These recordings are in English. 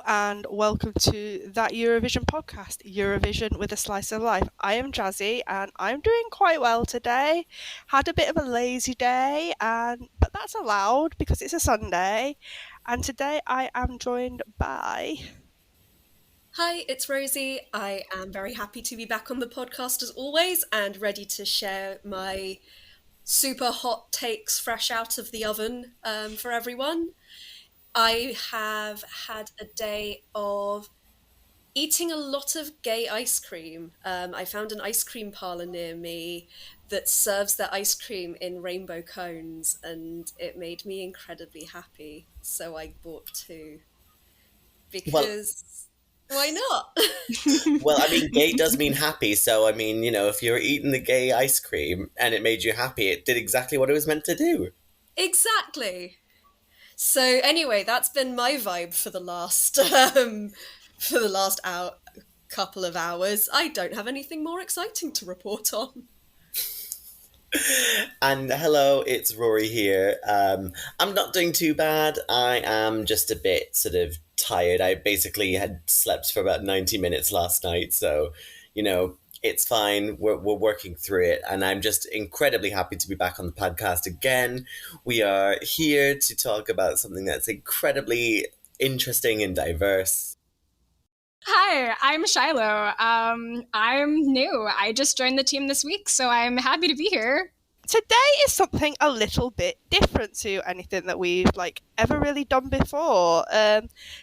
and welcome to That Eurovision Podcast, Eurovision with a Slice of Life. I am Jazzi and I'm doing quite well today. Had a bit of a lazy day, but that's allowed because it's a Sunday. And today I am joined by... Hi, it's Rosie. I am very happy to be back on the podcast as always and ready to share my super hot takes fresh out of the oven for everyone. I have had a day of eating a lot of gay ice cream. I found an ice cream parlor near me that serves their ice cream in rainbow cones, and it made me incredibly happy. So I bought two Well, because why not? gay does mean happy. So, if you're eating the gay ice cream and it made you happy, it did exactly what it was meant to do. Exactly. So anyway, that's been my vibe for the last couple of hours. I don't have anything more exciting to report on. And hello, it's Rory here. I'm not doing too bad. I am just a bit sort of tired. I basically had slept for about 90 minutes last night. So, it's fine. We're working through it. And I'm just incredibly happy to be back on the podcast again. We are here to talk about something that's incredibly interesting and diverse. Hi, I'm Shiloh. I'm new. I just joined the team this week, so I'm happy to be here. Today is something a little bit different to anything that we've ever really done before.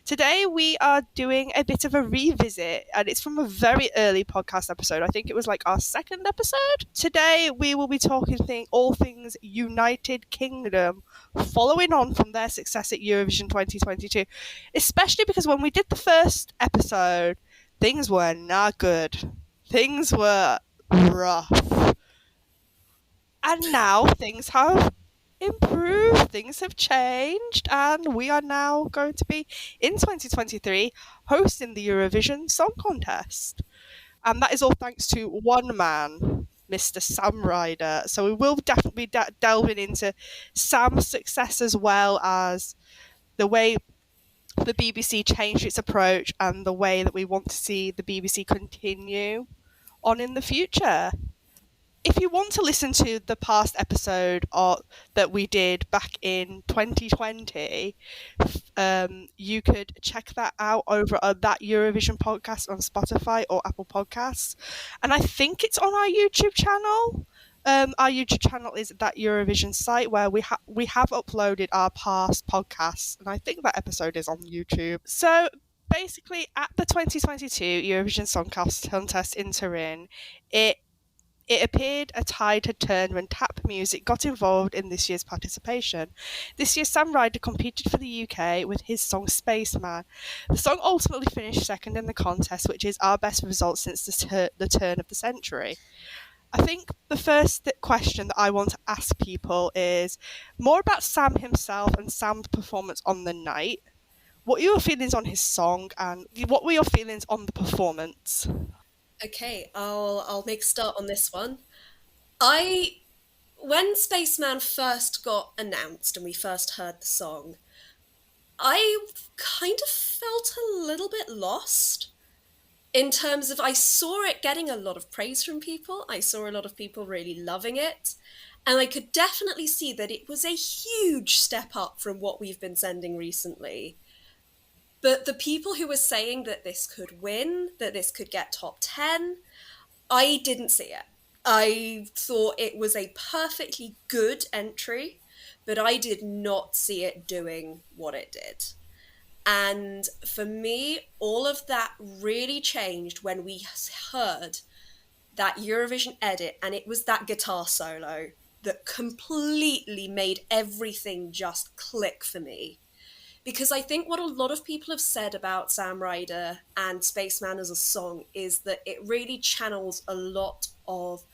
Today we are doing a bit of a revisit, and it's from a very early podcast episode. I think it was our second episode. Today we will be talking all things United Kingdom, following on from their success at Eurovision 2022, especially because when we did the first episode, things were not good. Things were rough. And now things have improved, things have changed, and we are now going to be, in 2023, hosting the Eurovision Song Contest. And that is all thanks to one man, Mr. Sam Ryder. So we will definitely be delving into Sam's success as well as the way the BBC changed its approach and the way that we want to see the BBC continue on in the future. If you want to listen to the past episode that we did back in 2020, you could check that out over at That Eurovision Podcast on Spotify or Apple Podcasts. And I think it's on our YouTube channel. Our YouTube channel is That Eurovision site, where we have uploaded our past podcasts. And I think that episode is on YouTube. So basically, at the 2022 Eurovision Song Contest in Turin, it appeared a tide had turned when tap music got involved in this year's participation. This year, Sam Ryder competed for the UK with his song Spaceman. The song ultimately finished second in the contest, which is our best result since the turn of the century. I think the first question that I want to ask people is more about Sam himself and Sam's performance on the night. What were your feelings on his song, and what were your feelings on the performance? Okay, I'll make a start on this one. When Spaceman first got announced and we first heard the song, I kind of felt a little bit lost in terms of I saw it getting a lot of praise from people. I saw a lot of people really loving it. And I could definitely see that it was a huge step up from what we've been sending recently. But the people who were saying that this could win, that this could get top 10, I didn't see it. I thought it was a perfectly good entry, but I did not see it doing what it did. And for me, all of that really changed when we heard that Eurovision edit, and it was that guitar solo that completely made everything just click for me. Because I think what a lot of people have said about Sam Ryder and Spaceman as a song is that it really channels a lot of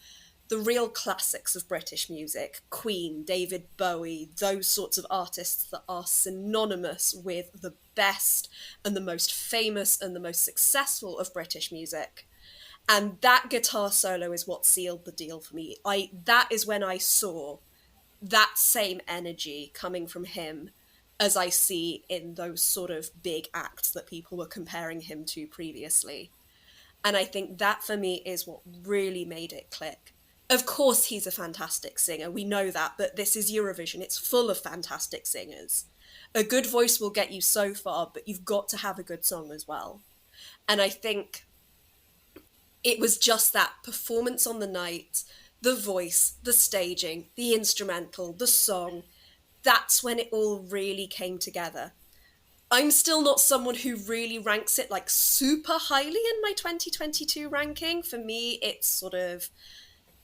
the real classics of British music, Queen, David Bowie, those sorts of artists that are synonymous with the best and the most famous and the most successful of British music. And that guitar solo is what sealed the deal for me. That is when I saw that same energy coming from him as I see in those sort of big acts that people were comparing him to previously. And I think that for me is what really made it click. Of course, he's a fantastic singer. We know that, but this is Eurovision. It's full of fantastic singers. A good voice will get you so far, but you've got to have a good song as well. And I think it was just that performance on the night, the voice, the staging, the instrumental, the song. That's when it all really came together. I'm still not someone who really ranks it like super highly in my 2022 ranking. For me, it's sort of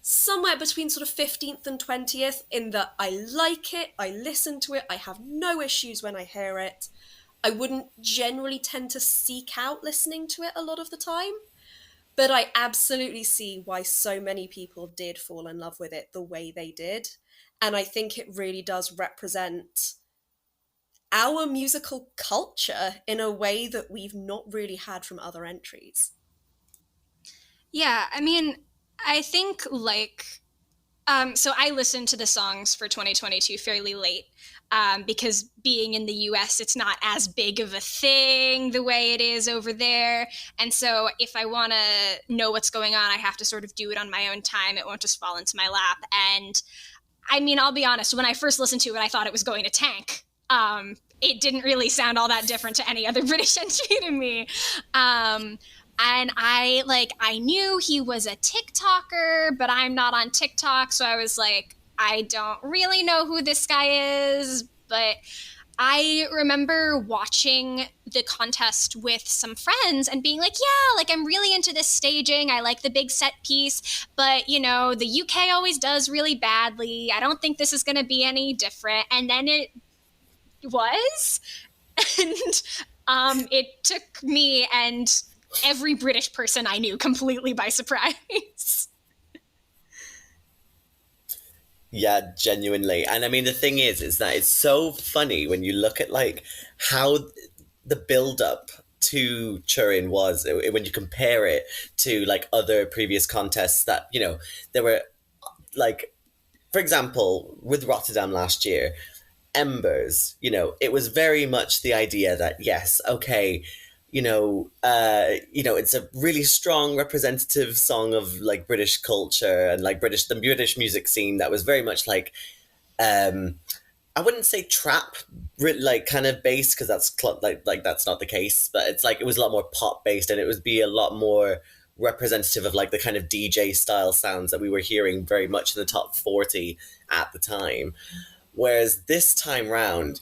somewhere between sort of 15th and 20th in that I like it, I listen to it, I have no issues when I hear it. I wouldn't generally tend to seek out listening to it a lot of the time, but I absolutely see why so many people did fall in love with it the way they did. And I think it really does represent our musical culture in a way that we've not really had from other entries. Yeah, I mean, I think so I listened to the songs for 2022 fairly late because being in the US, it's not as big of a thing the way it is over there. And so if I want to know what's going on, I have to sort of do it on my own time. It won't just fall into my lap. And I mean, I'll be honest, when I first listened to it, I thought it was going to tank. It didn't really sound all that different to any other British entry to me. And I knew he was a TikToker, but I'm not on TikTok. So I was like, I don't really know who this guy is. But I remember watching the contest with some friends and being like, yeah, like I'm really into this staging. I like the big set piece, but you know, the UK always does really badly. I don't think this is going to be any different. And then it was, and it took me and every British person I knew completely by surprise. Yeah, genuinely. And I mean, the thing is that it's so funny when you look at like how the build up to Turin was when you compare it to like other previous contests that, you know, there were like, for example, with Rotterdam last year, Embers, you know, it was very much the idea that, yes, okay, it's a really strong representative song of like British culture and like the British music scene that was very much like, I wouldn't say trap like kind of based because that's like that's not the case, but it's like it was a lot more pop based and it would be a lot more representative of like the kind of DJ style sounds that we were hearing very much in the top 40 at the time. Whereas this time round,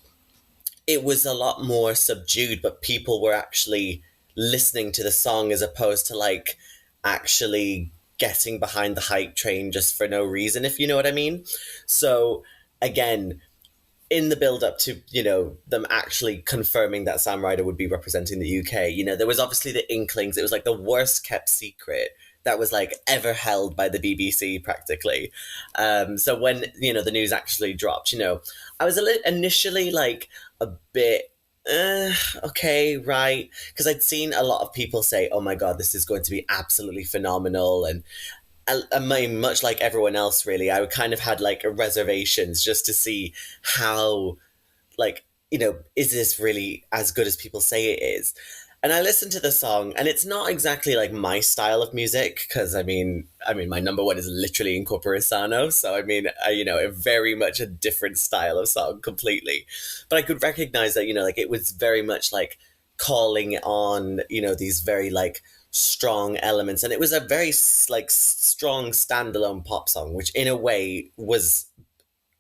it was a lot more subdued, but people were actually listening to the song as opposed to like actually getting behind the hype train just for no reason, if you know what I mean. So again, in the build up to, you know, them actually confirming that Sam Ryder would be representing the UK, you know, there was obviously the inklings. It was like the worst kept secret that was like ever held by the BBC practically. So when, you know, the news actually dropped, you know, I was initially like a bit, okay, right. Because I'd seen a lot of people say, oh my God, this is going to be absolutely phenomenal. And I mean, much like everyone else, really, I kind of had like reservations just to see how, like, you know, is this really as good as people say it is? And I listened to the song, and it's not exactly like my style of music, because I mean, my number one is literally In Corpore Sano, so I mean, a very much a different style of song completely. But I could recognize that, you know, like it was very much like calling on, you know, these very like strong elements, and it was a very like strong standalone pop song, which in a way was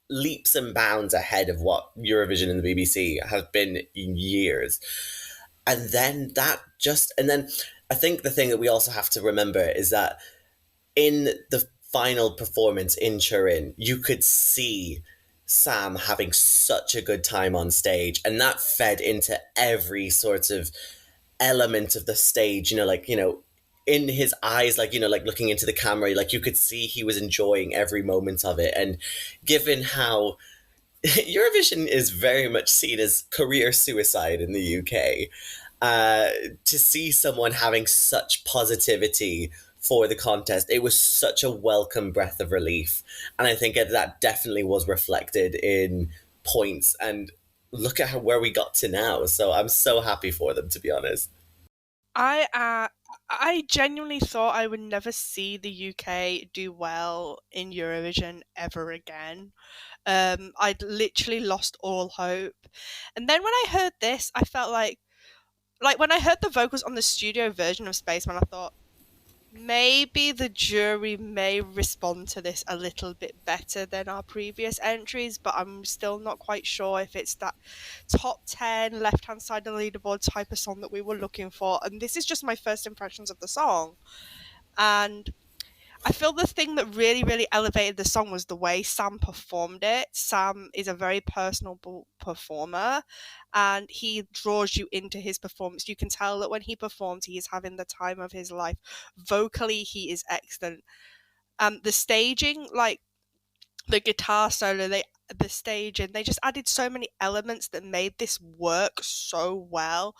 leaps and bounds ahead of what Eurovision and the BBC have been in years. And then I think the thing that we also have to remember is that in the final performance in Turin, you could see Sam having such a good time on stage, and that fed into every sort of element of the stage, you know, like, you know, in his eyes, like, you know, like looking into the camera, like you could see he was enjoying every moment of it. And given how Eurovision is very much seen as career suicide in the UK, to see someone having such positivity for the contest, it was such a welcome breath of relief. And I think that definitely was reflected in points and look at where we got to now. So I'm so happy for them, to be honest. I genuinely thought I would never see the UK do well in Eurovision ever again. I'd literally lost all hope. And then when I heard this, I felt like when I heard the vocals on the studio version of Spaceman, I thought maybe the jury may respond to this a little bit better than our previous entries, but I'm still not quite sure if it's that top 10 left hand side of the leaderboard type of song that we were looking for. And this is just my first impressions of the song. And I feel the thing that really, really elevated the song was the way Sam performed it. Sam is a very personable performer and he draws you into his performance. You can tell that when he performs, he is having the time of his life. Vocally, he is excellent. The staging, like the guitar solo, the staging, they just added so many elements that made this work so well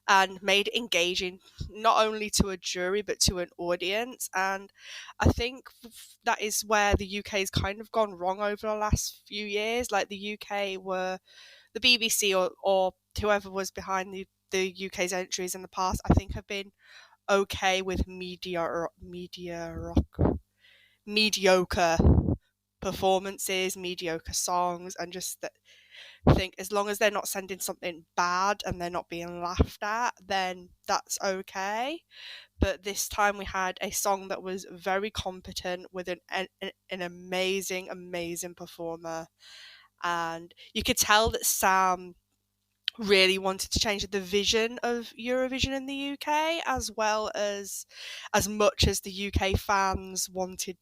and made it engaging not only to a jury but to an audience. And I think that is where the UK has kind of gone wrong over the last few years. Like the UK were the BBC or whoever was behind the UK's entries in the past, I think have been okay with mediocre performances, mediocre songs, and just think as long as they're not sending something bad and they're not being laughed at, then that's okay. But this time we had a song that was very competent with an amazing performer, and you could tell that Sam really wanted to change the vision of Eurovision in the UK, as well as much as the UK fans wanted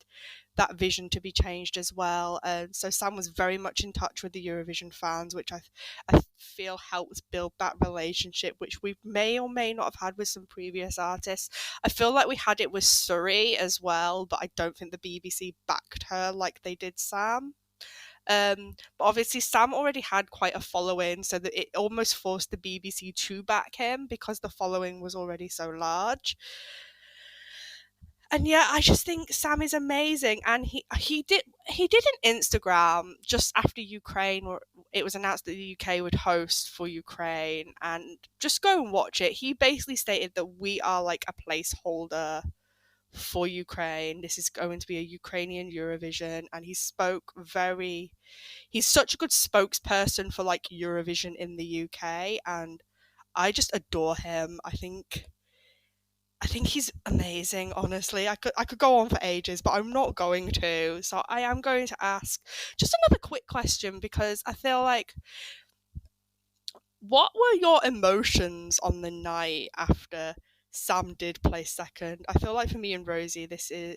that vision to be changed as well. And so Sam was very much in touch with the Eurovision fans, which I feel helps build that relationship, which we may or may not have had with some previous artists. I feel like we had it with Surrey as well, but I don't think the BBC backed her like they did Sam. But obviously Sam already had quite a following, so that it almost forced the BBC to back him because the following was already so large. And yeah, I just think Sam is amazing, and he did an Instagram just after Ukraine, where it was announced that the UK would host for Ukraine, and just go and watch it. He basically stated that we are like a placeholder for Ukraine. This is going to be a Ukrainian Eurovision, and he's such a good spokesperson for like Eurovision in the UK, and I just adore him. I think he's amazing, honestly. I could go on for ages, but I'm not going to. So I am going to ask just another quick question, because I feel like, what were your emotions on the night after Sam did play second? I feel like for me and Rosie, this will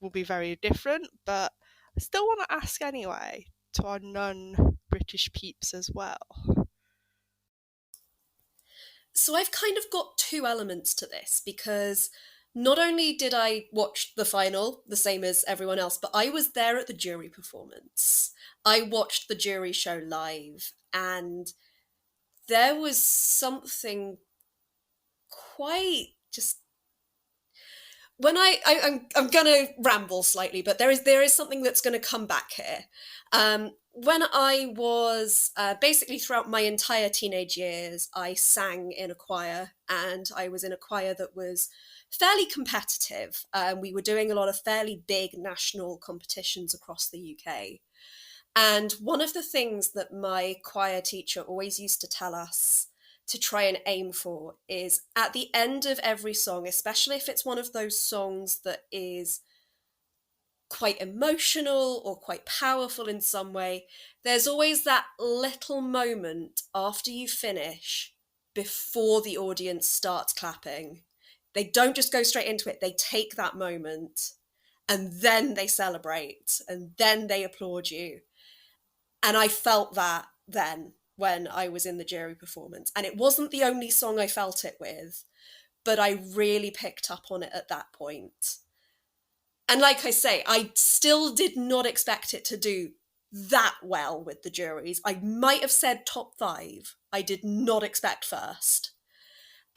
be very different, but I still want to ask anyway to our non-British peeps as well. So I've kind of got two elements to this, because not only did I watch the final, the same as everyone else, but I was there at the jury performance. I watched the jury show live, and there was something quite just... When I'm gonna ramble slightly, but there is something that's going to come back here. When I was basically throughout my entire teenage years, I sang in a choir, and I was in a choir that was fairly competitive. We were doing a lot of fairly big national competitions across the UK. And one of the things that my choir teacher always used to tell us to try and aim for is, at the end of every song, especially if it's one of those songs that is quite emotional or quite powerful in some way, there's always that little moment after you finish before the audience starts clapping. They don't just go straight into it. They take that moment and then they celebrate and then they applaud you. And I felt that then when I was in the jury performance. And it wasn't the only song I felt it with, but I really picked up on it at that point. And like I say, I still did not expect it to do that well with the juries. I might have said top 5. I did not expect first.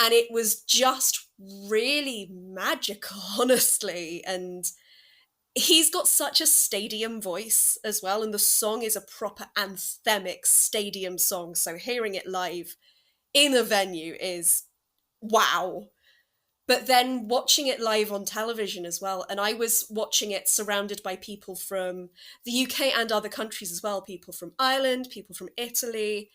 And it was just really magical, honestly. And he's got such a stadium voice as well, and the song is a proper anthemic stadium song. So hearing it live in a venue is wow. But then watching it live on television as well, and I was watching it surrounded by people from the UK and other countries as well, people from Ireland, people from Italy,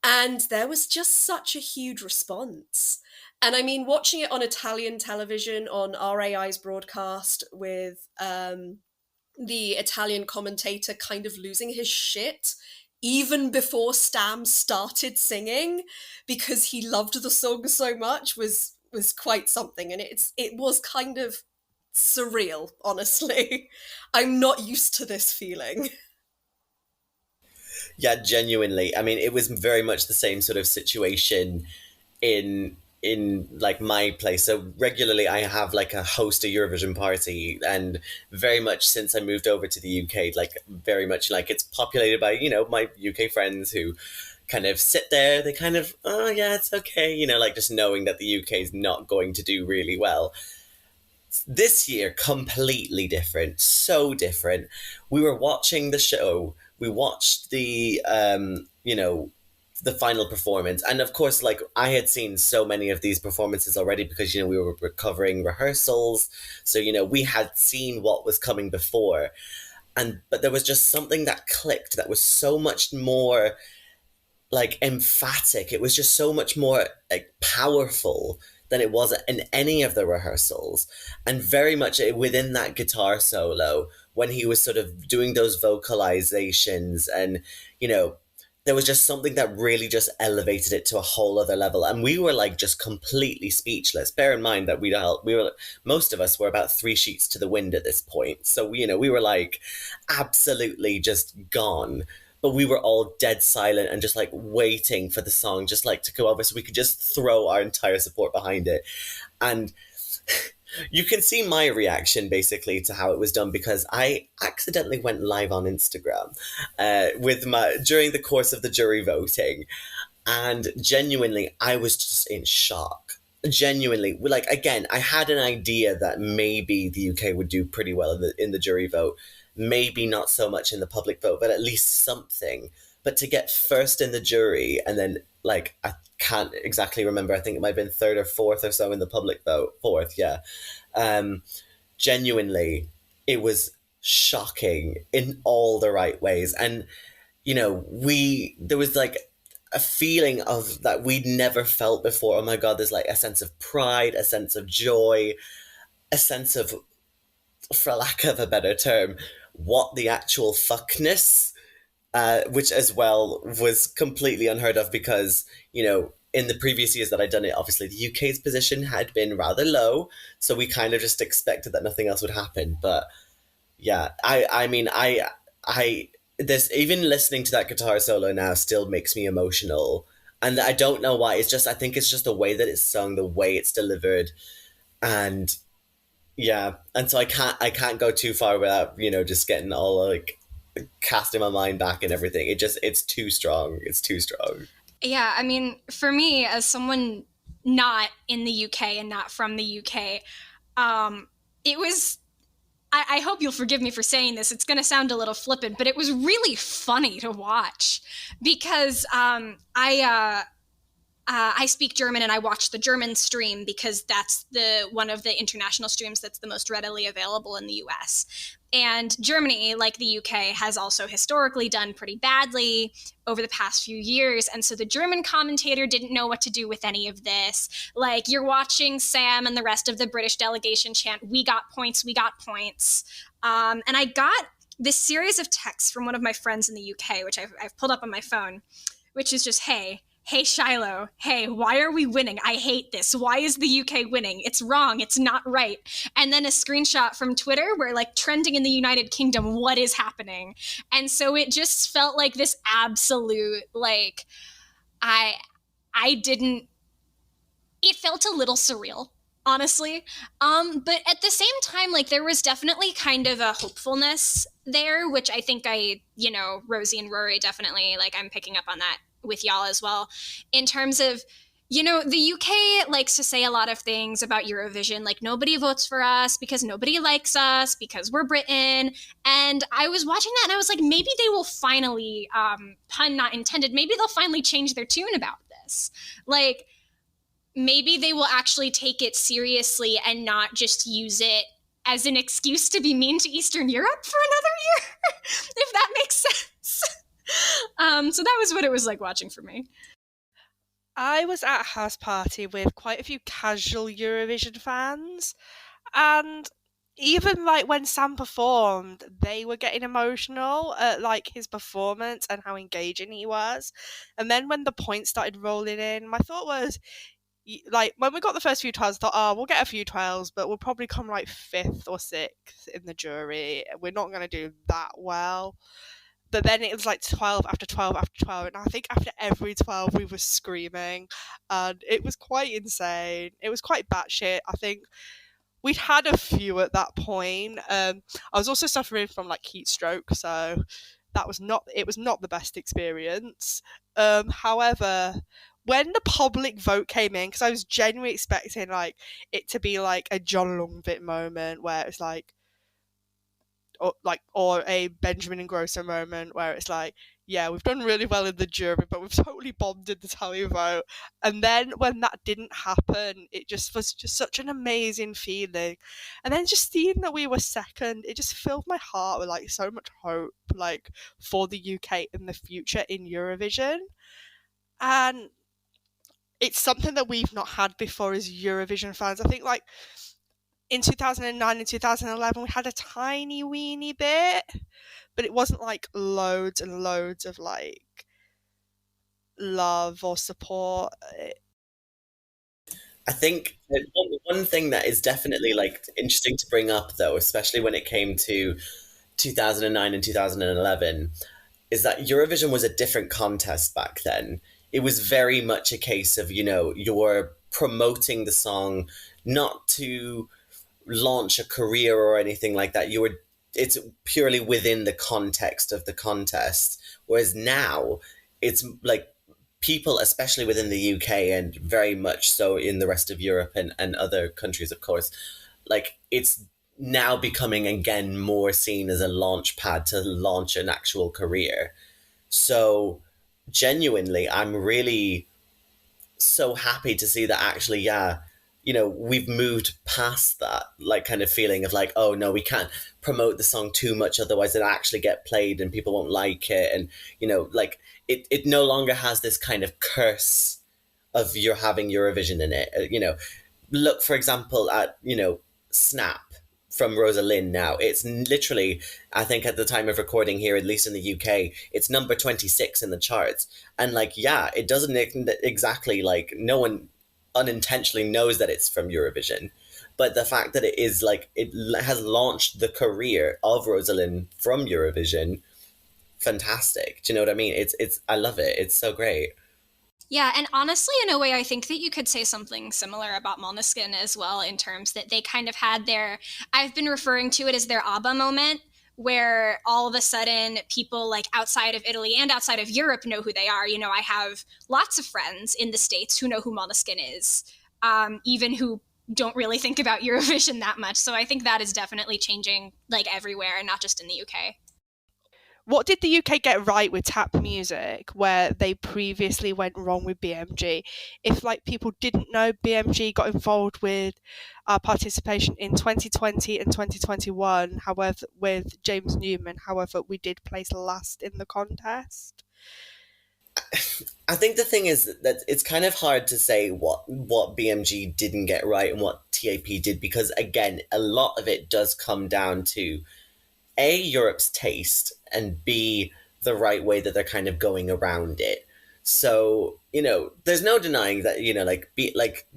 and there was just such a huge response. And I mean, watching it on Italian television on RAI's broadcast with the Italian commentator kind of losing his shit even before Stam started singing because he loved the song so much was quite something. And it was kind of surreal, honestly. I'm not used to this feeling. Yeah, genuinely. I mean, it was very much the same sort of situation in like my place. So regularly I have like a host a Eurovision party, and very much since I moved over to the UK, like very much like it's populated by, you know, my UK friends who kind of sit there, they kind of, oh yeah, it's okay, you know, like just knowing that the UK is not going to do really well. This year, completely different, so different. We were watching the show, we watched the you know, the final performance, and of course, like, I had seen so many of these performances already because, you know, we were recovering rehearsals, so, you know, we had seen what was coming before, and but there was just something that clicked that was so much more like emphatic. It was just so much more like powerful than it was in any of the rehearsals. And very much within that guitar solo, when he was sort of doing those vocalizations, and, you know, there was just something that really just elevated it to a whole other level. And we were like just completely speechless. Bear in mind that we were, most of us were about 3 sheets to the wind at this point. So, you know, we were like absolutely just gone. But we were all dead silent and just like waiting for the song just like to go over so we could just throw our entire support behind it. And you can see my reaction basically to how it was done, because I accidentally went live on Instagram during the course of the jury voting, and genuinely I was just in shock. Genuinely, like, again, I had an idea that maybe the UK would do pretty well in the jury vote, maybe not so much in the public vote, but at least something. But to get first in the jury, and then, like, I can't exactly remember, I think it might have been third or fourth or so in the public vote. Fourth, yeah. Genuinely, it was shocking in all the right ways. And, you know, there was like a feeling of that we'd never felt before. Oh my God, there's like a sense of pride, a sense of joy, a sense of, for lack of a better term, what the actual fuckness, which as well was completely unheard of because, you know, in the previous years that I'd done it, obviously the UK's position had been rather low, so we kind of just expected that nothing else would happen. But yeah, I mean, this, even listening to that guitar solo now still makes me emotional. And I don't know why. It's just, I think it's just the way that it's sung, the way it's delivered. And yeah, and so I can't go too far without, you know, just getting all like casting my mind back and everything. It's too strong. It's too strong. Yeah, I mean, for me, as someone not in the UK and not from the UK, it was, I hope you'll forgive me for saying this, it's going to sound a little flippant, but it was really funny to watch because I speak German and I watch the German stream because that's one of the international streams that's the most readily available in the US. And Germany, like the UK, has also historically done pretty badly over the past few years. And so the German commentator didn't know what to do with any of this. Like, you're watching Sam and the rest of the British delegation chant, "We got points, we got points." And I got this series of texts from one of my friends in the UK, which I've pulled up on my phone, which is just, Hey, Shiloh. Hey, why are we winning? I hate this. Why is the UK winning? It's wrong. It's not right. And then a screenshot from Twitter where, like, trending in the United Kingdom, what is happening? And so it just felt like this absolute, like, it felt a little surreal, honestly. But at the same time, like, there was definitely kind of a hopefulness there, which I think Rosie and Rory definitely, like, I'm picking up on that with y'all as well, in terms of, the UK likes to say a lot of things about Eurovision, like nobody votes for us because nobody likes us because we're Britain. And I was watching that and I was like, maybe they will finally, pun not intended, maybe they'll finally change their tune about this. Like, maybe they will actually take it seriously and not just use it as an excuse to be mean to Eastern Europe for another year, if that makes sense. So that was what it was like watching for me. I was at a house party with quite a few casual Eurovision fans, and even like when Sam performed, they were getting emotional at like his performance and how engaging he was. And then when the points started rolling in, my thought was, like when we got the first few trials, I thought, oh, we'll get a few trials, but we'll probably come like 5th or 6th in the jury. We're not going to do that well. But then it was like 12 after 12 after 12, and I think after every 12 we were screaming, and it was quite insane. It was quite batshit. I think we'd had a few at that point. I was also suffering from like heat stroke, so it was not the best experience. However, when the public vote came in, because I was genuinely expecting like it to be like a John Longvit moment where it's like, or a Benjamin Ingrosso moment where it's like, yeah, we've done really well in the jury, but we've totally bombed in the tally vote. And then when that didn't happen, it just was just such an amazing feeling. And then just seeing that we were second, it just filled my heart with like so much hope, like for the UK in the future in Eurovision. And it's something that we've not had before as Eurovision fans. I think like in 2009 and 2011 we had a tiny weeny bit, but it wasn't like loads and loads of like love or support. I think that one thing that is definitely like interesting to bring up though, especially when it came to 2009 and 2011, is that Eurovision was a different contest back then. It was very much a case of, you're promoting the song not to launch a career or anything like that. It's purely within the context of the contest. Whereas now it's like people, especially within the UK and very much so in the rest of Europe and other countries, of course, like it's now becoming again more seen as a launch pad to launch an actual career. So genuinely, I'm really so happy to see that actually, yeah, we've moved past that like kind of feeling of like, oh no, we can't promote the song too much, otherwise it'll actually get played and people won't like it. And, like it no longer has this kind of curse of you're having Eurovision in it. Look, for example, at, Snap from Rosalind now. It's literally, I think at the time of recording here, at least in the UK, it's number 26 in the charts. And like, yeah, it doesn't exactly like, no one unintentionally knows that it's from Eurovision. But the fact that it is like, it has launched the career of Rosalind from Eurovision, fantastic. Do you know what I mean? I love it. It's so great. Yeah, and honestly, in a way, I think that you could say something similar about Måneskin as well, in terms that they kind of had I've been referring to it as their ABBA moment, where all of a sudden people like outside of Italy and outside of Europe know who they are. I have lots of friends in the States who know who Måneskin is, even who don't really think about Eurovision that much. So I think that is definitely changing like everywhere and not just in the UK. What did the UK get right with tap music where they previously went wrong with BMG? If like people didn't know, BMG got involved with our participation in 2020 and 2021, however, with James Newman. However, we did place last in the contest. I think the thing is that it's kind of hard to say what BMG didn't get right and what TAP did, because again, a lot of it does come down to A, Europe's taste, and B, the right way that they're kind of going around it. So, there's no denying that, like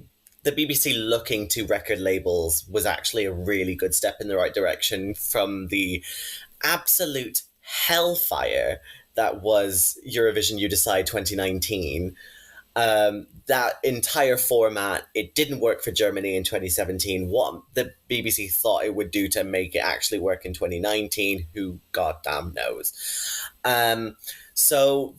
the BBC looking to record labels was actually a really good step in the right direction from the absolute hellfire that was Eurovision You Decide 2019. That entire format, it didn't work for Germany in 2017. What the BBC thought it would do to make it actually work in 2019, who goddamn knows. So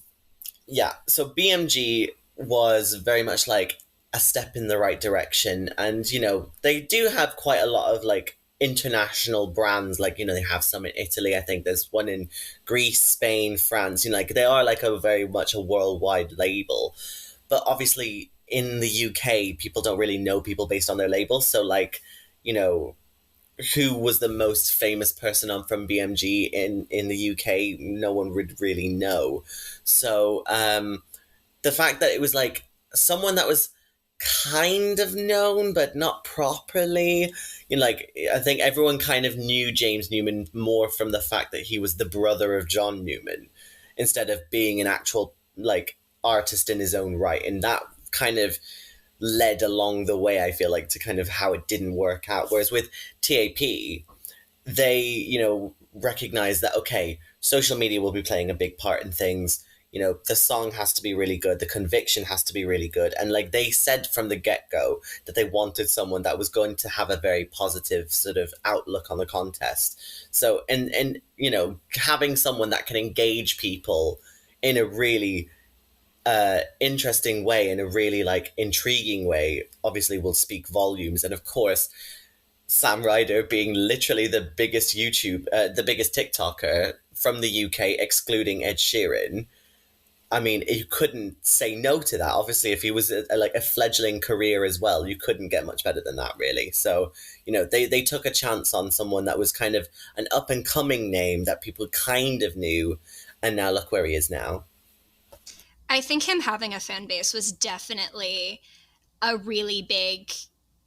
BMG was very much like, a step in the right direction. And, you know, they do have quite a lot of like international brands. Like, you know, they have some in Italy. I think there's one in Greece, Spain, France. You know, like they are like a very much a worldwide label. But obviously in the UK, people don't really know people based on their labels. So like, you know, who was the most famous person on from BMG in the UK? No one would really know. So the fact that it was like someone that was kind of known but not properly, you know, like I think everyone kind of knew James Newman more from the fact that he was the brother of John Newman instead of being an actual like artist in his own right, and that kind of led along the way, I feel like, to kind of how it didn't work out. Whereas with TAP, they, you know, recognize that, okay, social media will be playing a big part in things. You know, the song has to be really good. The conviction has to be really good. And like they said from the get-go that they wanted someone that was going to have a very positive sort of outlook on the contest. So, and you know, having someone that can engage people in a really interesting way, in a really like intriguing way, obviously will speak volumes. And of course, Sam Ryder being literally the biggest the biggest TikToker from the UK, excluding Ed Sheeran. I mean, you couldn't say no to that. Obviously, if he was like a fledgling career as well, you couldn't get much better than that, really. So, you know, they took a chance on someone that was kind of an up and coming name that people kind of knew, and now look where he is now. I think him having a fan base was definitely a really big,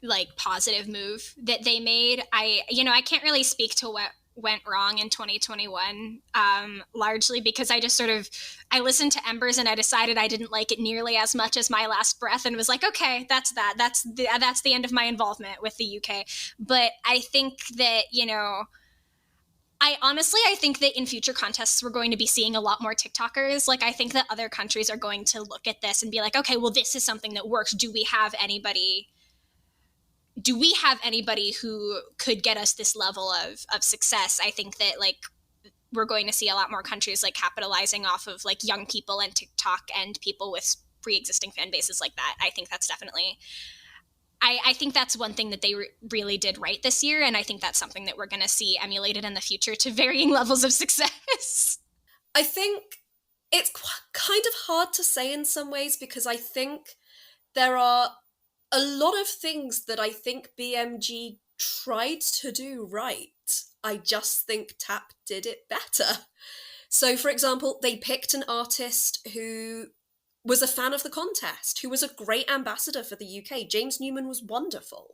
like, positive move that they made. I can't really speak to what went wrong in 2021, largely because I listened to Embers and I decided I didn't like it nearly as much as My Last Breath, and was like, okay, that's the end of my involvement with the UK. But I think that, you know, I think that in future contests, we're going to be seeing a lot more TikTokers. Like, I think that other countries are going to look at this and be like, okay, well, this is something that works. Do we have anybody who could get us this level of success? I think that, like, we're going to see a lot more countries, like, capitalizing off of, like, young people and TikTok and people with pre-existing fan bases like that. I think that's definitely... I think that's one thing that they really did right this year, and I think that's something that we're going to see emulated in the future to varying levels of success. I think it's kind of hard to say in some ways, because I think there are a lot of things that I think BMG tried to do right. I just think TAP did it better. So, for example, they picked an artist who was a fan of the contest, who was a great ambassador for the UK. James Newman was wonderful.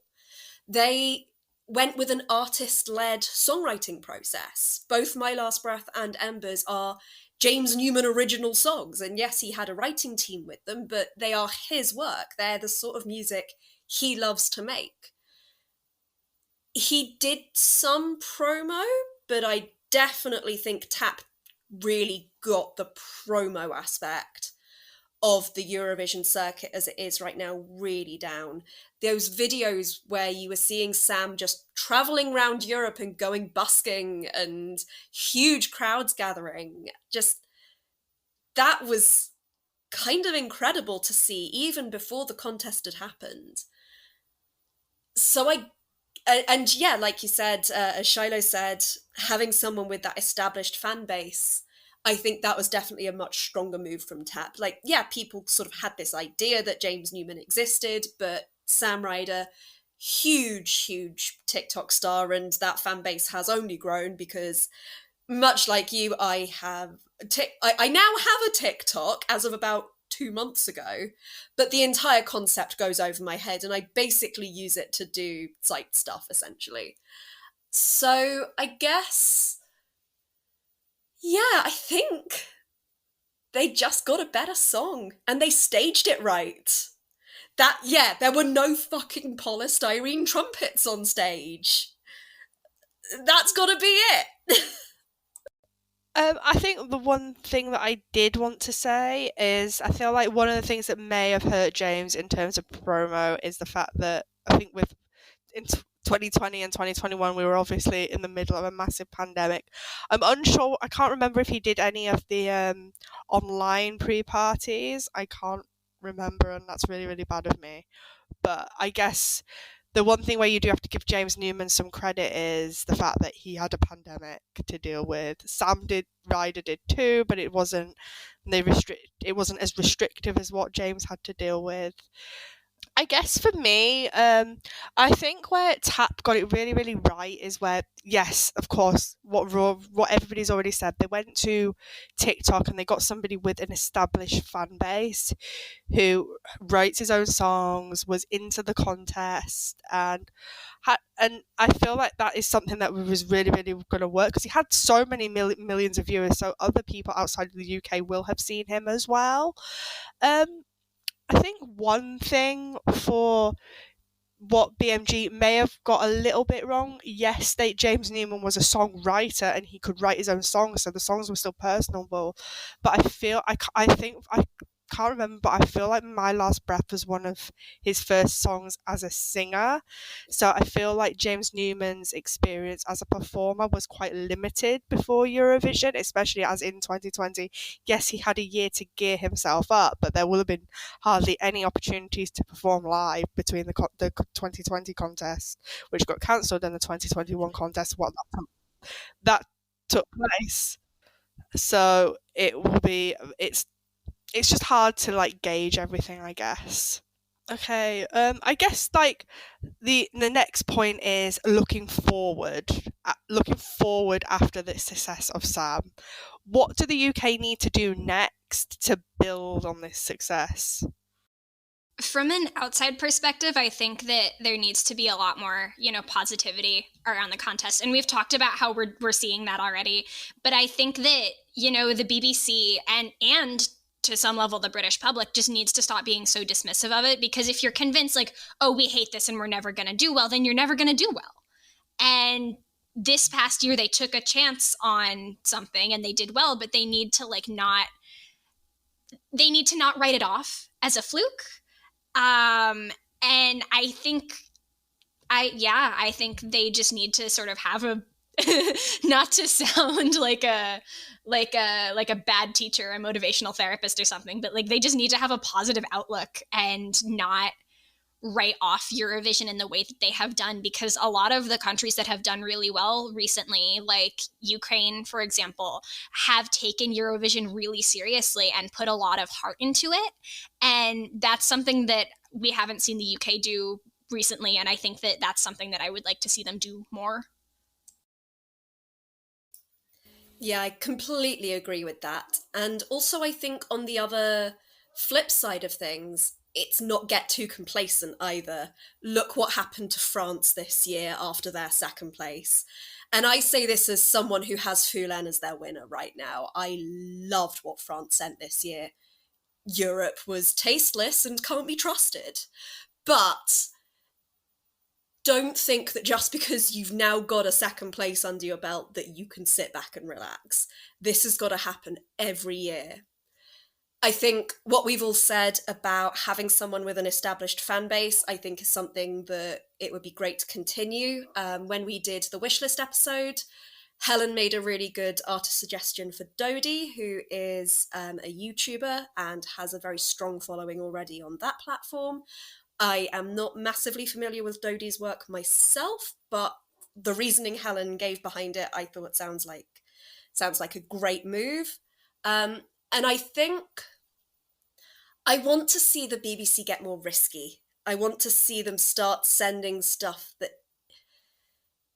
They went with an artist-led songwriting process. Both My Last Breath and Embers are James Newman original songs. And yes, he had a writing team with them, but they are his work. They're the sort of music he loves to make. He did some promo, but I definitely think TAP really got the promo aspect of the Eurovision circuit as it is right now really down. Those videos where you were seeing Sam just traveling around Europe and going busking and huge crowds gathering, just that was kind of incredible to see even before the contest had happened. So yeah, like you said, as Shiloh said, having someone with that established fan base, I think that was definitely a much stronger move from TAP. Like, yeah, people sort of had this idea that James Newman existed, but Sam Ryder, huge TikTok star, and that fan base has only grown because, much like you, I now have a TikTok as of about 2 months ago, but the entire concept goes over my head and I basically use it to do site stuff, essentially. So I guess... yeah, I think they just got a better song and they staged it right. There were no fucking polystyrene trumpets on stage. That's gotta be it. I think the one thing that I did want to say is I feel like one of the things that may have hurt James in terms of promo is the fact that I think in 2020 and 2021 we were obviously in the middle of a massive pandemic. I'm unsure, I can't remember if he did any of the online pre-parties. I can't remember, and that's really, really bad of me. But I guess the one thing where you do have to give James Newman some credit is the fact that he had a pandemic to deal with. Ryder did too, but it wasn't as restrictive as what James had to deal with. I guess for me, I think where TAP got it really, really right is where, yes, of course, what everybody's already said. They went to TikTok and they got somebody with an established fan base who writes his own songs, was into the contest, and I feel like that is something that was really, really going to work because he had so many millions of viewers. So other people outside of the UK will have seen him as well. I think one thing for what BMG may have got a little bit wrong, yes, James Newman was a songwriter and he could write his own songs, so the songs were still personable. But I can't remember, but I feel like My Last Breath was one of his first songs as a singer. So I feel like James Newman's experience as a performer was quite limited before Eurovision, especially as in 2020. Yes, he had a year to gear himself up, but there will have been hardly any opportunities to perform live between the 2020 contest, which got cancelled, and the 2021 contest, that took place. So it's just hard to like gauge everything, I guess. Okay, I guess like the next point is looking forward. Looking forward after the success of Sam, what do the UK need to do next to build on this success? From an outside perspective, I think that there needs to be a lot more, positivity around the contest. And we've talked about how we're seeing that already. But I think that, the BBC and to some level the British public just needs to stop being so dismissive of it. Because if you're convinced like, oh, we hate this and we're never going to do well, then you're never going to do well. And this past year, they took a chance on something and they did well, but they need to not write it off as a fluke. And I think they just need to sort of have a, not to sound like a bad teacher, a motivational therapist or something, but they just need to have a positive outlook and not write off Eurovision in the way that they have done, because a lot of the countries that have done really well recently, like Ukraine, for example, have taken Eurovision really seriously and put a lot of heart into it. And that's something that we haven't seen the UK do recently. And I think that that's something that I would like to see them do more. Yeah, I completely agree with that. And also I think on the other flip side of things, it's not get too complacent either. Look what happened to France this year after their second place. And I say this as someone who has Foulen as their winner right now. I loved what France sent this year. Europe was tasteless and can't be trusted. But don't think that just because you've now got a second place under your belt that you can sit back and relax. This has got to happen every year. I think what we've all said about having someone with an established fan base, I think is something that it would be great to continue. When we did the wishlist episode, Helen made a really good artist suggestion for Dodie, who is a YouTuber and has a very strong following already on that platform. I am not massively familiar with Dodie's work myself, but the reasoning Helen gave behind it, I thought sounds like a great move. And I think I want to see the BBC get more risky. I want to see them start sending stuff that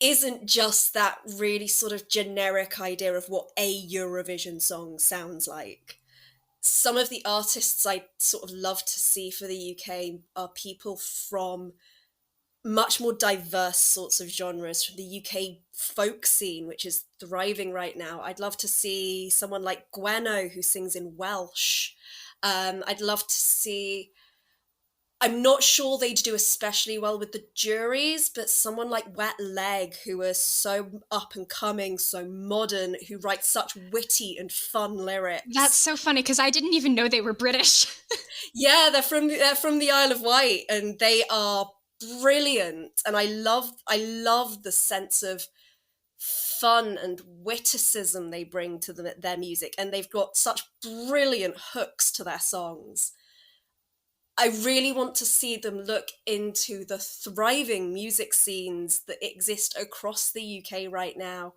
isn't just that really sort of generic idea of what a Eurovision song sounds like. Some of the artists I sort of love to see for the UK are people from much more diverse sorts of genres, from the UK folk scene, which is thriving right now. I'd love to see someone like Gweno, who sings in Welsh. I'd love to see, I'm not sure they'd do especially well with the juries, but someone like Wet Leg, who are so up and coming, so modern, who writes such witty and fun lyrics. That's so funny, because I didn't even know they were British. Yeah, they're from the Isle of Wight, and they are brilliant. And I love the sense of fun and witticism they bring to their music, and they've got such brilliant hooks to their songs. I really want to see them look into the thriving music scenes that exist across the UK right now,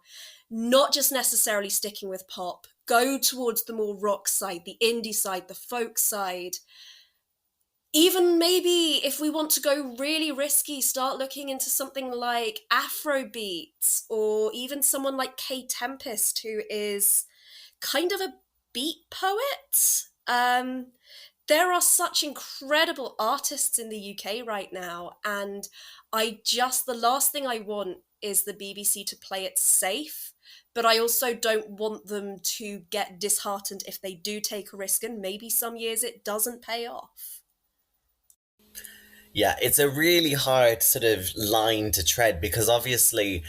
not just necessarily sticking with pop. Go towards the more rock side, the indie side, the folk side. Even maybe if we want to go really risky, start looking into something like Afrobeats, or even someone like Kay Tempest, who is kind of a beat poet. There are such incredible artists in the UK right now, and the last thing I want is the BBC to play it safe, but I also don't want them to get disheartened if they do take a risk and maybe some years it doesn't pay off. Yeah, it's a really hard sort of line to tread, because obviously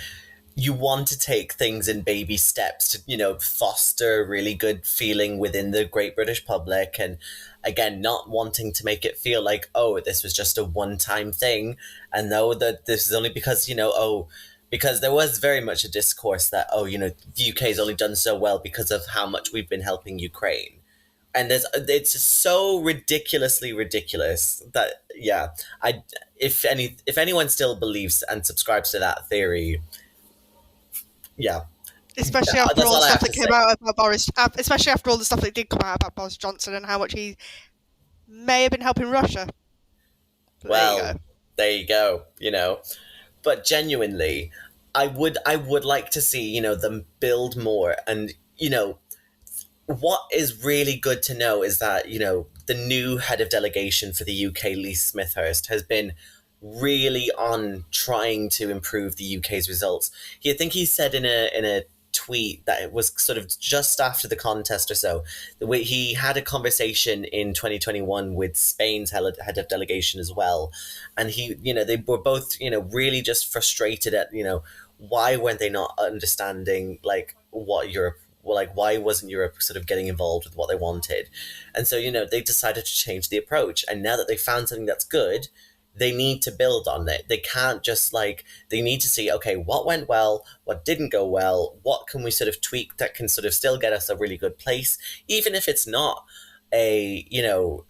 you want to take things in baby steps to, foster a really good feeling within the great British public. And again, not wanting to make it feel like, oh, this was just a one-time thing. And know that this is only because, because there was very much a discourse that, the UK has only done so well because of how much we've been helping Ukraine. And it's so ridiculously ridiculous that, yeah, if anyone still believes and subscribes to that theory, yeah. Especially after all the stuff that came out about Boris, especially after all the stuff that did come out about Boris Johnson and how much he may have been helping Russia. But well, there you go. But genuinely, I would like to see, them build more. And, what is really good to know is that, the new head of delegation for the UK, Lee Smithhurst, has been really on trying to improve the UK's results. I think he said in a tweet that it was sort of just after the contest or so, the way he had a conversation in 2021 with Spain's head of delegation as well. And they were both, really just frustrated at, why weren't they not understanding like what Europe, like why wasn't Europe sort of getting involved with what they wanted? And so, they decided to change the approach. And now that they found something that's good, they need to build on it. They can't just they need to see, okay, what went well, what didn't go well, what can we sort of tweak that can sort of still get us a really good place, even if it's not a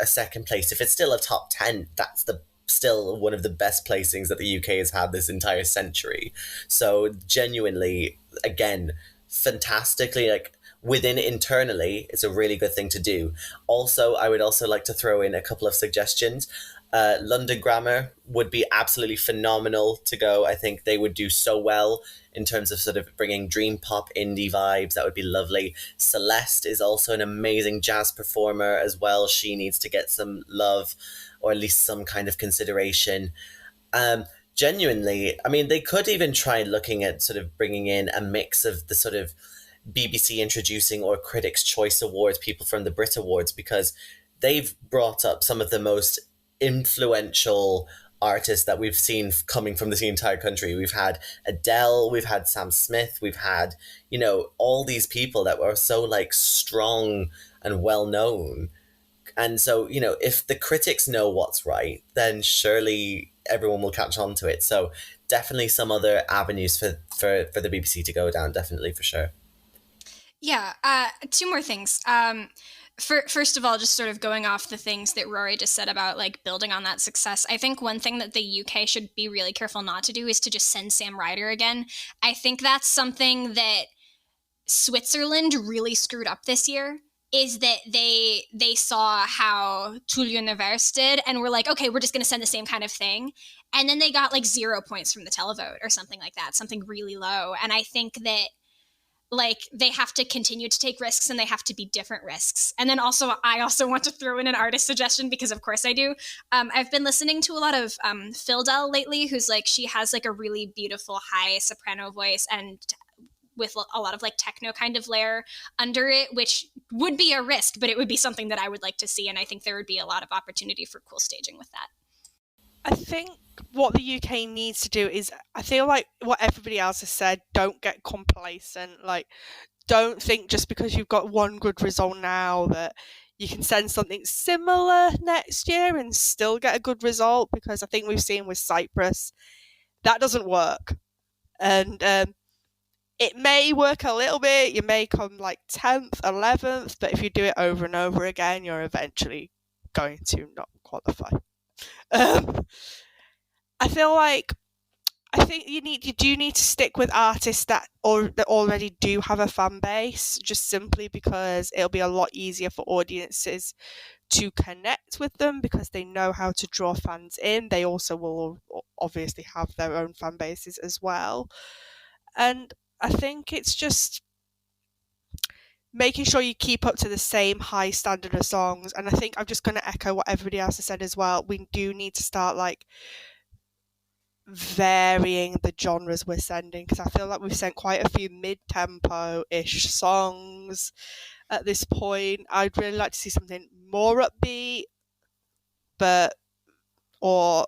second place. If it's still a top 10, that's still one of the best placings that the UK has had this entire century. So genuinely, again, fantastically, within internally, it's a really good thing to do. Also, I would also like to throw in a couple of suggestions. London Grammar would be absolutely phenomenal to go. I think they would do so well in terms of sort of bringing dream pop indie vibes. That would be lovely. Celeste is also an amazing jazz performer as well. She needs to get some love, or at least some kind of consideration. Genuinely, I mean, they could even try looking at sort of bringing in a mix of the sort of BBC introducing or Critics' Choice Awards people from the Brit Awards, because they've brought up some of the most influential artists that we've seen coming from the entire country. We've had Adele, we've had Sam Smith, we've had, all these people that were so strong and well known. And so, if the critics know what's right, then surely everyone will catch on to it. So definitely some other avenues for the BBC to go down, definitely, for sure. Yeah, two more things. First of all, just sort of going off the things that Rory just said about building on that success, I think one thing that the UK should be really careful not to do is to just send Sam Ryder again. I think that's something that Switzerland really screwed up this year, is that they saw how Tout l'Univers did and were like, okay, we're just going to send the same kind of thing. And then they got 0 points from the televote or something like that, something really low. And I think that they have to continue to take risks, and they have to be different risks. And then I also want to throw in an artist suggestion, because of course I do. I've been listening to a lot of Phil Dell lately, who's she has a really beautiful high soprano voice, and with a lot of techno kind of layer under it, which would be a risk, but it would be something that I would like to see. And I think there would be a lot of opportunity for cool staging with that. I think what the UK needs to do is, I feel like what everybody else has said, don't get complacent. Don't think just because you've got one good result now that you can send something similar next year and still get a good result, because I think we've seen with Cyprus, that doesn't work. And it may work a little bit, you may come 10th, 11th, but if you do it over and over again, you're eventually going to not qualify. I think you do need to stick with artists that already do have a fan base, just simply because it'll be a lot easier for audiences to connect with them because they know how to draw fans in. They also will obviously have their own fan bases as well. And I think it's just making sure you keep up to the same high standard of songs. And I think I'm just going to echo what everybody else has said as well. We do need to start varying the genres we're sending, because I feel like we've sent quite a few mid-tempo-ish songs at this point. I'd really like to see something more upbeat, or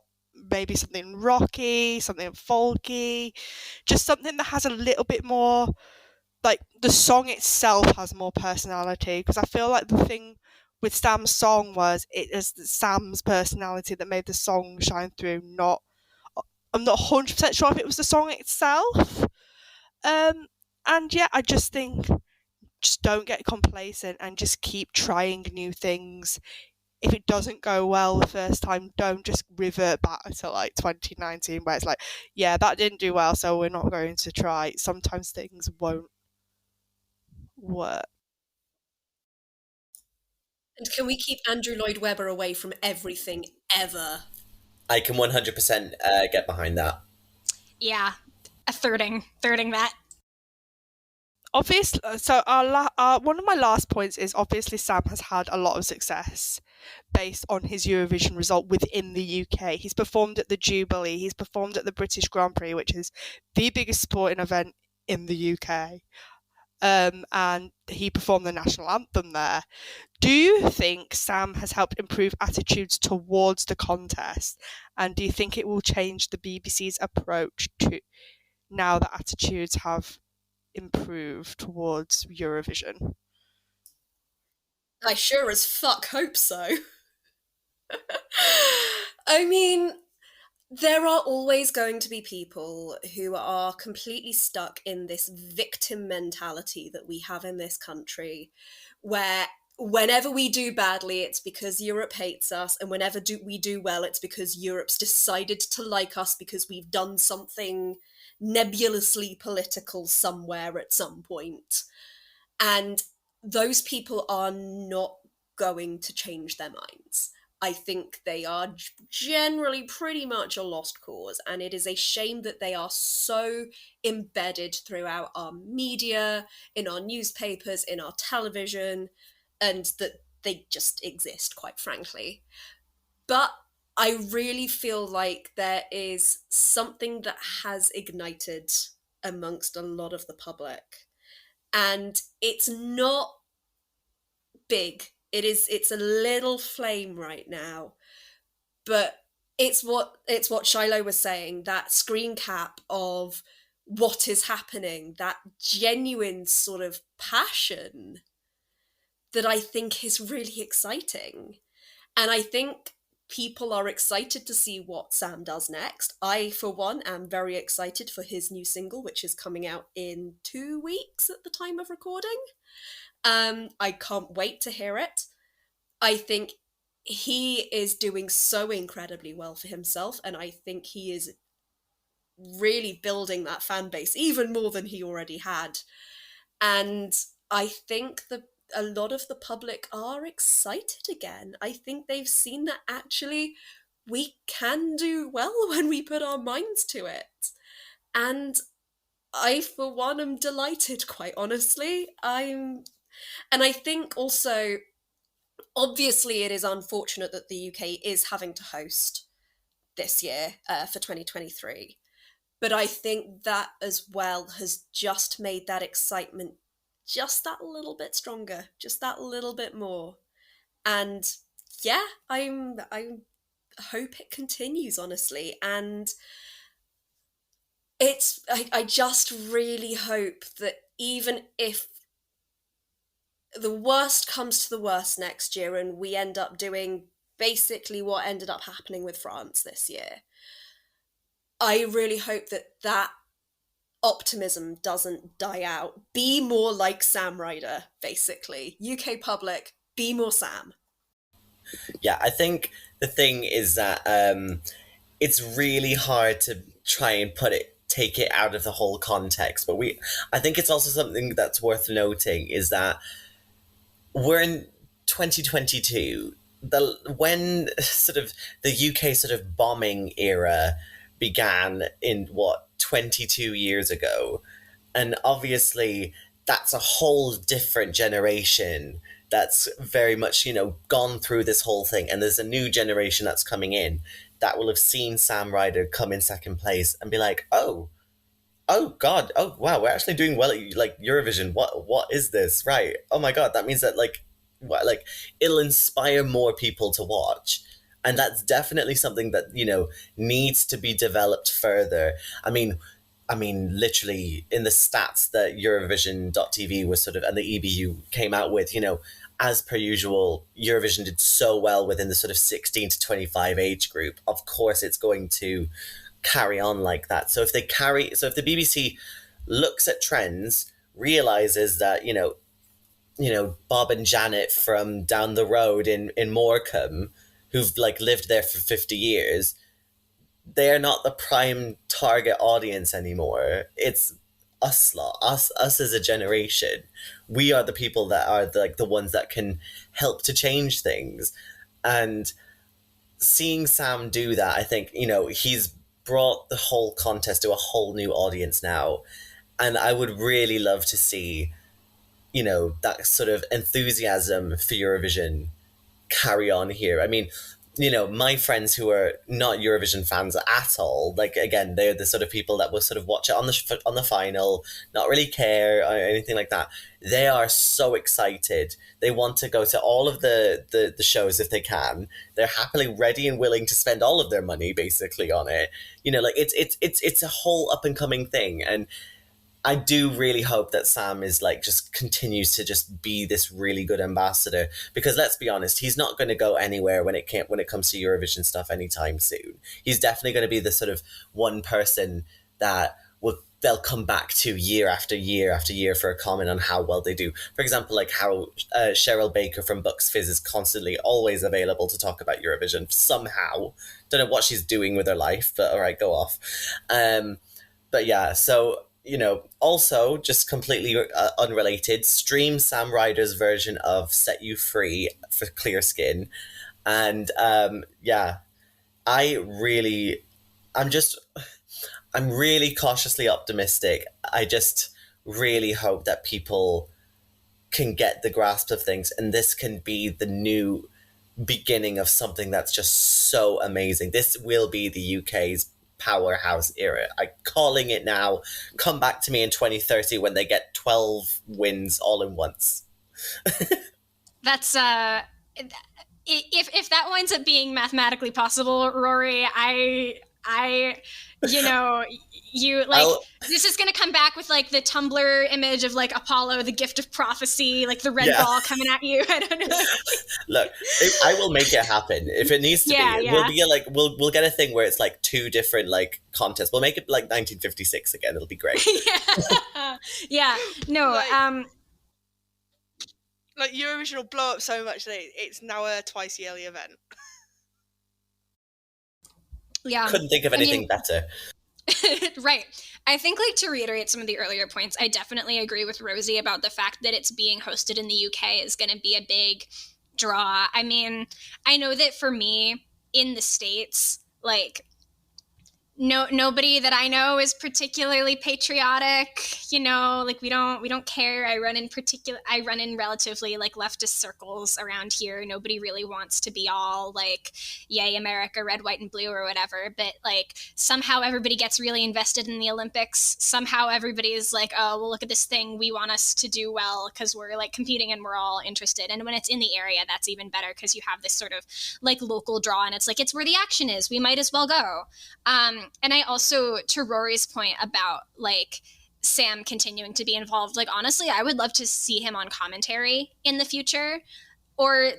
maybe something rocky, something folky, just something that has a little bit more, like the song itself has more personality, because I feel like the thing with Sam's song was it is Sam's personality that made the song shine through. I'm not 100% sure if it was the song itself. And yeah, I just think just don't get complacent and just keep trying new things. If it doesn't go well the first time, don't just revert back to 2019 where it's like, yeah, that didn't do well, so we're not going to try. Sometimes things won't work. And can we keep Andrew Lloyd Webber away from everything ever? I can 100% get behind that. Yeah, thirding that. Obviously, so one of my last points is obviously Sam has had a lot of success based on his Eurovision result within the UK. He's performed at the Jubilee, he's performed at the British Grand Prix, which is the biggest sporting event in the UK. And he performed the national anthem there. Do you think Sam has helped improve attitudes towards the contest? And do you think it will change the BBC's approach to now that attitudes have improved towards Eurovision? I sure as fuck hope so. I mean, there are always going to be people who are completely stuck in this victim mentality that we have in this country, where whenever we do badly, it's because Europe hates us, and whenever we do well, it's because Europe's decided to like us because we've done something nebulously political somewhere at some point. And those people are not going to change their minds. I think they are generally pretty much a lost cause, and it is a shame that they are so embedded throughout our media, in our newspapers, in our television, and that they just exist, quite frankly. But I really feel like there is something that has ignited amongst a lot of the public, and it's not big. It's a little flame right now, but it's what Shiloh was saying, that screen cap of what is happening, that genuine sort of passion that I think is really exciting. And I think people are excited to see what Sam does next. I, for one, am very excited for his new single, which is coming out in 2 weeks at the time of recording. I can't wait to hear it. I think he is doing so incredibly well for himself, and I think he is really building that fan base even more than he already had. And I think a lot of the public are excited again. I think they've seen that actually we can do well when we put our minds to it. And I, for one, am delighted, quite honestly. And I think also, obviously, it is unfortunate that the UK is having to host this year for 2023. But I think that as well has just made that excitement just that little bit stronger, just that little bit more. And yeah, I hope it continues, honestly. And I just really hope that even if the worst comes to the worst next year and we end up doing basically what ended up happening with France this year, I really hope that optimism doesn't die out. Be more like Sam Ryder, basically. UK public, be more Sam. Yeah, I think the thing is that it's really hard to try and take it out of the whole context. But I think it's also something that's worth noting is that we're in 2022. When sort of the UK sort of bombing era began in 22 years ago, and obviously that's a whole different generation that's very much, gone through this whole thing. And there's a new generation that's coming in that will have seen Sam Ryder come in second place and be like, oh God, oh wow, we're actually doing well at like Eurovision. What is this? Right. Oh my God, that means that it'll inspire more people to watch. And that's definitely something that, needs to be developed further. Literally in the stats that Eurovision.tv was and the EBU came out with, as per usual, Eurovision did so well within the sort of 16 to 25 age group. Of course, it's going to carry on like that. So if the BBC looks at trends, realizes that, Bob and Janet from down the road in Morecambe, who've lived there for 50 years, they're not the prime target audience anymore. It's us as a generation. We are the people that are the ones that can help to change things. And seeing Sam do that, I think, he's brought the whole contest to a whole new audience now. And I would really love to see, that sort of enthusiasm for Eurovision carry on here. My friends who are not Eurovision fans at all, again, they're the sort of people that will sort of watch it on the final, not really care or anything like that. They are so excited. They want to go to all of the shows if they can. They're happily ready and willing to spend all of their money basically on it. It's a whole up and coming thing. And I do really hope that Sam is just continues to just be this really good ambassador, because let's be honest, he's not going to go anywhere when it comes to Eurovision stuff anytime soon. He's definitely going to be the sort of one person that they'll come back to year after year after year for a comment on how well they do. For example, how Cheryl Baker from Bucks Fizz is constantly always available to talk about Eurovision somehow. Don't know what she's doing with her life, but all right, go off. But yeah, so also just completely unrelated, stream Sam Ryder's version of Set You Free for Clear Skin. And I'm really cautiously optimistic. I just really hope that people can get the grasp of things, and this can be the new beginning of something that's just so amazing. This will be the UK's powerhouse era. I'm calling it now. Come back to me in 2030 when they get 12 wins all in once. That's if that winds up being mathematically possible, Rory, this is going to come back with the Tumblr image of Apollo, the gift of prophecy, the red ball coming at you. I don't know. Look, I will make it happen if it needs to be. We'll be we'll get a thing where it's two different contests. We'll make it 1956 again. It'll be great. Yeah. No. Eurovision will blow up so much that it's now a twice yearly event. Yeah. Couldn't think of anything better. Right. I think to reiterate some of the earlier points, I definitely agree with Rosie about the fact that it's being hosted in the UK is going to be a big draw. I know that for me in the States, nobody that I know is particularly patriotic, we don't care. I run in relatively leftist circles around here. Nobody really wants to be all yay America, red, white, and blue or whatever. But somehow everybody gets really invested in the Olympics. Somehow everybody is oh, well, look at this thing. We want us to do well because we're competing and we're all interested. And when it's in the area, that's even better because you have this sort of local draw, and it's it's where the action is. We might as well go. And I also, to Rory's point about Sam continuing to be involved, honestly, I would love to see him on commentary in the future, or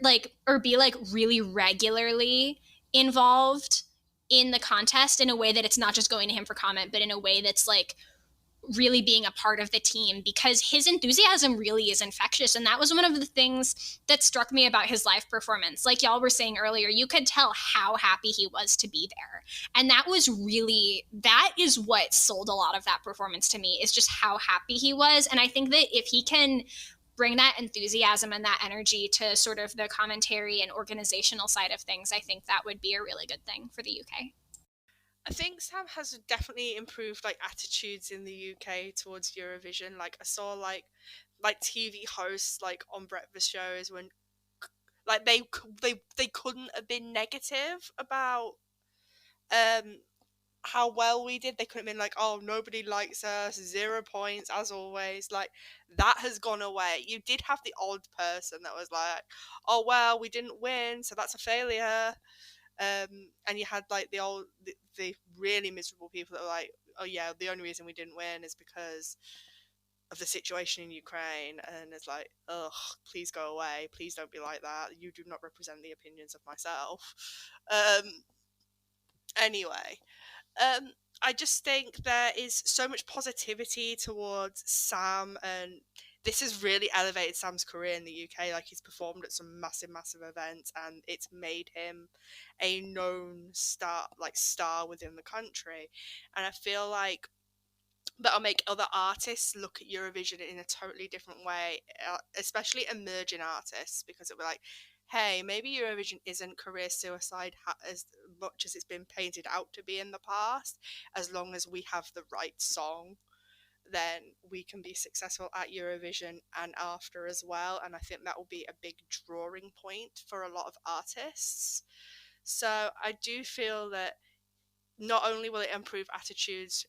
be really regularly involved in the contest in a way that it's not just going to him for comment, but in a way that's really being a part of the team, because his enthusiasm really is infectious. And that was one of the things that struck me about his live performance. Like y'all were saying earlier, you could tell how happy he was to be there. And that is what sold a lot of that performance to me, is just how happy he was. And I think that if he can bring that enthusiasm and that energy to sort of the commentary and organizational side of things, I think that would be a really good thing for the UK. I think Sam has definitely improved like attitudes in the UK towards Eurovision. Like I saw like TV hosts like on breakfast shows when like they couldn't have been negative about um how well we did. They couldn't have been like, oh, nobody likes us, 0 points as always. Like that has gone away. You did have the odd person that was like, oh well, we didn't win, so that's a failure. And you had like the really miserable people that were like, oh yeah, the only reason we didn't win is because of the situation in Ukraine, and it's like, ugh, please go away, please don't be like that, you do not represent the opinions of myself. Anyway, I just think there is so much positivity towards Sam, and this has really elevated Sam's career in the UK. Like he's performed at some massive events, and it's made him a known star within the country. And I feel like that'll make other artists look at Eurovision in a totally different way, especially emerging artists, because it'll be like, hey, maybe Eurovision isn't career suicide as much as it's been painted out to be in the past. As long as we have the right song, then we can be successful at Eurovision and after as well. And I think that will be a big drawing point for a lot of artists. So I do feel that not only will it improve attitudes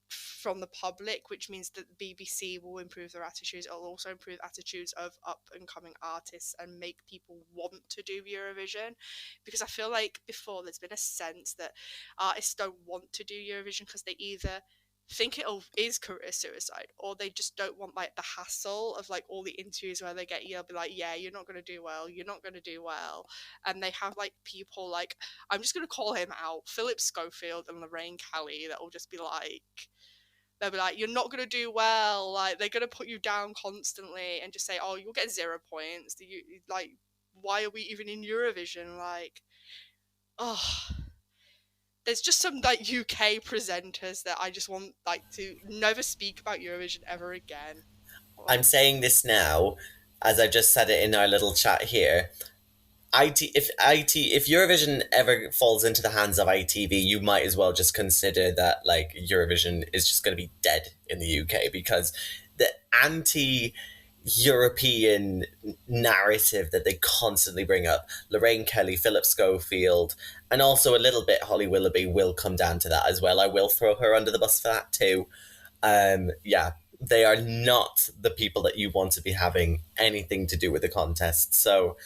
from the public, which means that the BBC will improve their attitudes, it'll also improve attitudes of up and coming artists and make people want to do Eurovision. Because I feel like before there's been a sense that artists don't want to do Eurovision because they either think it is career suicide, or they just don't want like the hassle of like all the interviews where they get, you'll be like, yeah, you're not going to do well, you're not going to do well. And they have like people like, I'm just going to call him out, Philip Schofield and Lorraine Kelly, that will just be like, they'll be like, you're not going to do well, like they're going to put you down constantly and just say, oh, you'll get 0 points, you like, why are we even in Eurovision? Like, oh, there's just some like UK presenters that I just want like to never speak about Eurovision ever again. I'm saying this now, as I just said it in our little chat here. If Eurovision ever falls into the hands of ITV, you might as well just consider that like Eurovision is just going to be dead in the UK, because the anti-European narrative that they constantly bring up, Lorraine Kelly, Philip Schofield, and also a little bit Holly Willoughby will come down to that as well. I will throw her under the bus for that too. Yeah, they are not the people that you want to be having anything to do with the contest. So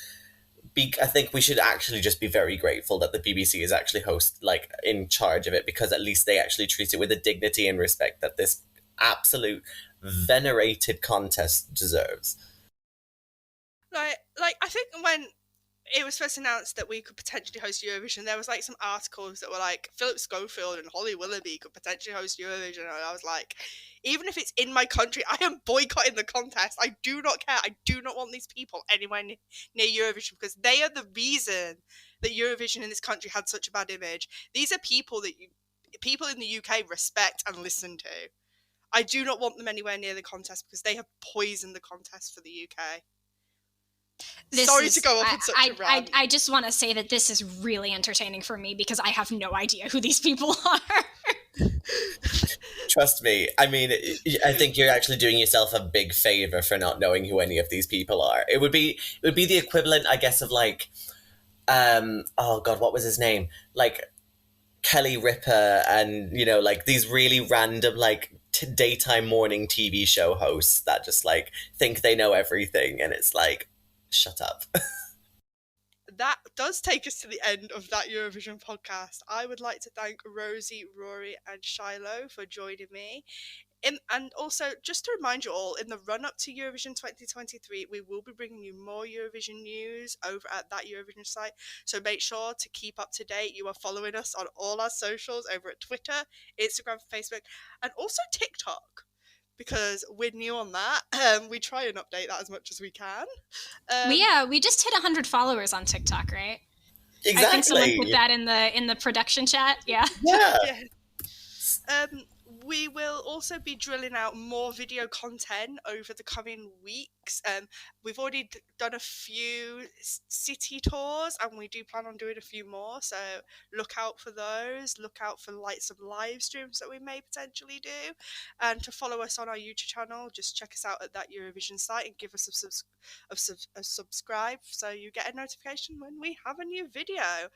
I think we should actually just be very grateful that the BBC is actually in charge of it, because at least they actually treat it with the dignity and respect that this absolute venerated contest deserves. Like I think when it was first announced that we could potentially host Eurovision, there was like some articles that were like, Philip Schofield and Holly Willoughby could potentially host Eurovision, and I was like, even if it's in my country, I am boycotting the contest. I do not care. I do not want these people anywhere near Eurovision, because they are the reason that Eurovision in this country had such a bad image. These are people that people in the UK respect and listen to. I do not want them anywhere near the contest, because they have poisoned the contest for the UK. Sorry to go off on such a rant. I just want to say that this is really entertaining for me, because I have no idea who these people are. Trust me. I mean, I think you're actually doing yourself a big favor for not knowing who any of these people are. It would be the equivalent, I guess, of like, oh God, what was his name? Like Kelly Ripa, and like these really random like daytime morning TV show hosts that just like think they know everything, and it's like, shut up. That does take us to the end of That Eurovision Podcast. I would like to thank Rosie, Rory and Shiloh for joining me And also, just to remind you all, in the run-up to Eurovision 2023, we will be bringing you more Eurovision news over at That Eurovision site. So make sure to keep up to date. You are following us on all our socials over at Twitter, Instagram, Facebook, and also TikTok, because we're new on that. We try and update that as much as we can. We just hit 100 followers on TikTok, right? Exactly. I think someone put that in the production chat. Yeah. Yeah. We will also be drilling out more video content over the coming weeks. We've already done a few city tours, and we do plan on doing a few more. So look out for those. Look out for some live streams that we may potentially do. And to follow us on our YouTube channel, just check us out at That Eurovision site and give us a subscribe so you get a notification when we have a new video.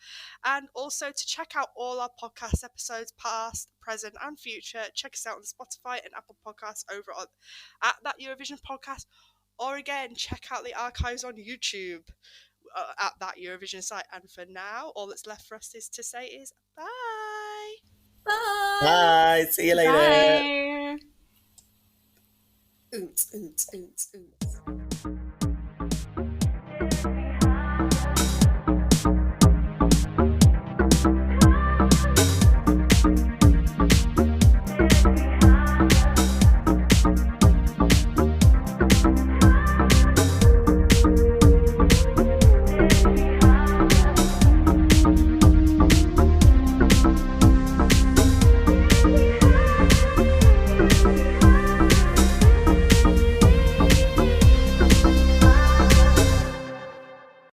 And also to check out all our podcast episodes, past, present, and future. Check us out on Spotify and Apple Podcasts over at That Eurovision Podcast. Or again, check out the archives on YouTube at That Eurovision site. And for now, all that's left for us is to say is bye. Bye. Bye. See you later. Bye. Oons, oons, oons, oons.